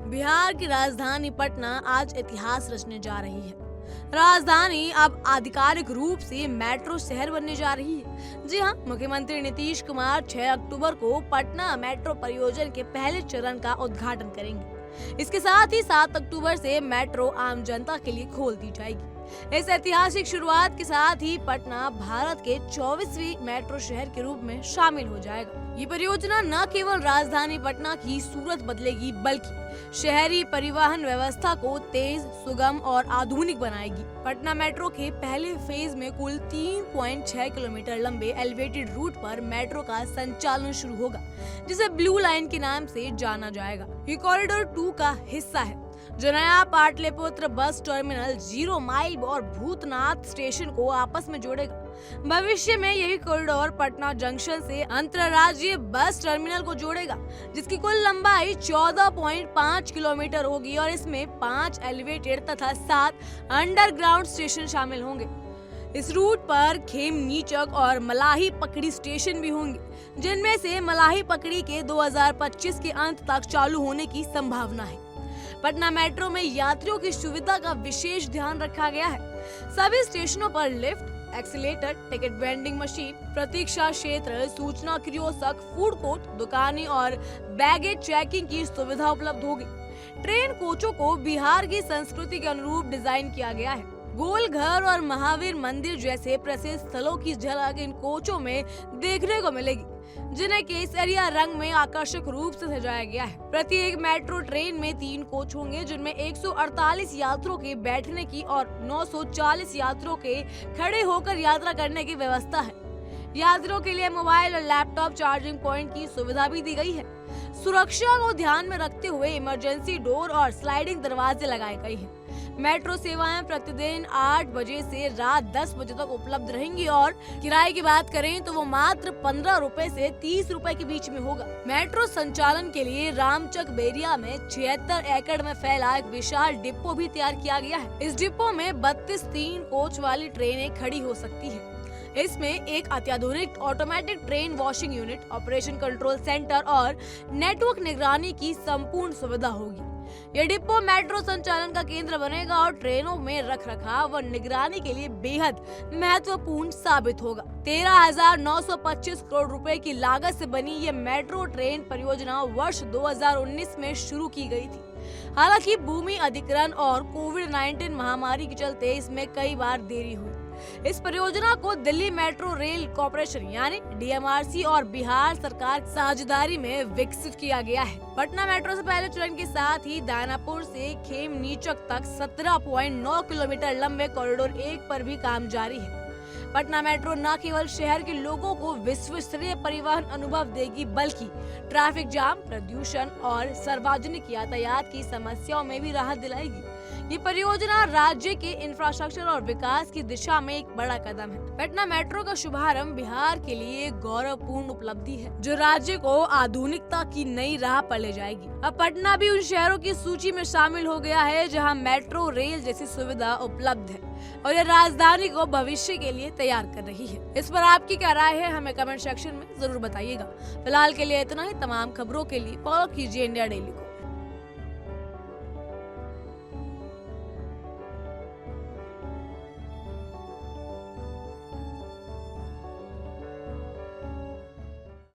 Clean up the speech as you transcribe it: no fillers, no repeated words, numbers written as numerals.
बिहार की राजधानी पटना आज इतिहास रचने जा रही है। राजधानी अब आधिकारिक रूप से मेट्रो शहर बनने जा रही है। जी हाँ, मुख्यमंत्री नीतीश कुमार 6 अक्टूबर को पटना मेट्रो परियोजना के पहले चरण का उद्घाटन करेंगे। इसके साथ ही 7 अक्टूबर से मेट्रो आम जनता के लिए खोल दी जाएगी। इस ऐतिहासिक शुरुआत के साथ ही पटना भारत के 24वीं मेट्रो शहर के रूप में शामिल हो जाएगा। ये परियोजना न केवल राजधानी पटना की सूरत बदलेगी, बल्कि शहरी परिवहन व्यवस्था को तेज, सुगम और आधुनिक बनाएगी। पटना मेट्रो के पहले फेज में कुल 3.6 किलोमीटर लंबे एलिवेटेड रूट पर मेट्रो का संचालन शुरू होगा, जिसे ब्लू लाइन के नाम से जाना जाएगा। ये कॉरिडोर 2 का हिस्सा है, जो नया पाटलिपुत्र बस टर्मिनल, 0 माइल और भूतनाथ स्टेशन को आपस में जोड़ेगा। भविष्य में यही कॉरिडोर पटना जंक्शन से अंतरराज्यीय बस टर्मिनल को जोड़ेगा, जिसकी कुल लंबाई 14.5 किलोमीटर होगी और इसमें 5 एलिवेटेड तथा 7 अंडरग्राउंड स्टेशन शामिल होंगे। इस रूट पर खेमनीचक और मलाही पकड़ी स्टेशन भी होंगे, जिनमें से मलाही पकड़ी के 2025 के अंत तक चालू होने की संभावना है। पटना मेट्रो में यात्रियों की सुविधा का विशेष ध्यान रखा गया है। सभी स्टेशनों पर lift, escalator, ticket vending machine, प्रतीक्षा क्षेत्र, सूचना कियोस्क, फूड कोर्ट, दुकानें और बैगेज चेकिंग की सुविधा उपलब्ध होगी। ट्रेन कोचों को बिहार की संस्कृति के अनुरूप डिजाइन किया गया है। गोल घर और महावीर मंदिर जैसे प्रसिद्ध स्थलों की झलक इन कोचों में देखने को मिलेगी, जिन्हें केसरिया रंग में आकर्षक रूप से सजाया गया है। प्रत्येक मेट्रो ट्रेन में 3 कोच होंगे, जिनमें 148 यात्रियों के बैठने की और 940 यात्रियों के खड़े होकर यात्रा करने की व्यवस्था है। यात्रियों के लिए मोबाइल और लैपटॉप चार्जिंग पॉइंट की सुविधा भी दी गई है। सुरक्षा को ध्यान में रखते हुए इमरजेंसी डोर और स्लाइडिंग दरवाजे लगाए गए हैं। मेट्रो सेवाएं प्रतिदिन 8 बजे से रात 10 बजे तक उपलब्ध रहेंगी और किराए की बात करें तो वो मात्र 15 रुपए से 30 रुपए के बीच में होगा। मेट्रो संचालन के लिए रामचक बेरिया में 76 एकड़ में फैला एक विशाल डिपो भी तैयार किया गया है। इस डिपो में 32 3 कोच वाली ट्रेनें खड़ी हो सकती है। इसमें एक अत्याधुनिक automatic train washing unit, operation control centre और नेटवर्क निगरानी की संपूर्ण सुविधा होगी। यह डिपो मेट्रो संचालन का केंद्र बनेगा और ट्रेनों में रखरखाव व निगरानी के लिए बेहद महत्वपूर्ण साबित होगा। 13,925 करोड़ रुपए की लागत से बनी ये मेट्रो ट्रेन परियोजना वर्ष 2019 में शुरू की गई थी। हालांकि भूमि अधिग्रहण और कोविड-19 महामारी के चलते इसमें कई बार देरी हुई। इस परियोजना को दिल्ली मेट्रो रेल कॉर्पोरेशन यानी DMRC और बिहार सरकार की साझेदारी में विकसित किया गया है। पटना मेट्रो से पहले चरण के साथ ही दानापुर से खेमनीचक तक 17.9 किलोमीटर लंबे कॉरिडोर 1 पर भी काम जारी है। पटना मेट्रो न केवल शहर के लोगों को विश्व स्तरीय परिवहन अनुभव देगी, बल्कि ट्रैफिक जाम, प्रदूषण और सार्वजनिक यातायात की समस्याओं में भी राहत दिलाएगी। ये परियोजना राज्य के इंफ्रास्ट्रक्चर और विकास की दिशा में एक बड़ा कदम है। पटना मेट्रो का शुभारंभ बिहार के लिए एक गौरवपूर्ण उपलब्धि है, जो राज्य को आधुनिकता की नई राह पर ले जाएगी। अब पटना भी उन शहरों की सूची में शामिल हो गया है जहां मेट्रो रेल जैसी सुविधा उपलब्ध है और ये राजधानी को भविष्य के लिए तैयार कर रही है। इस पर आपकी क्या राय है, हमें कमेंट सेक्शन में जरूर बताइएगा। फिलहाल के लिए इतना ही। तमाम खबरों के लिए फॉलो कीजिए इंडिया डेली को।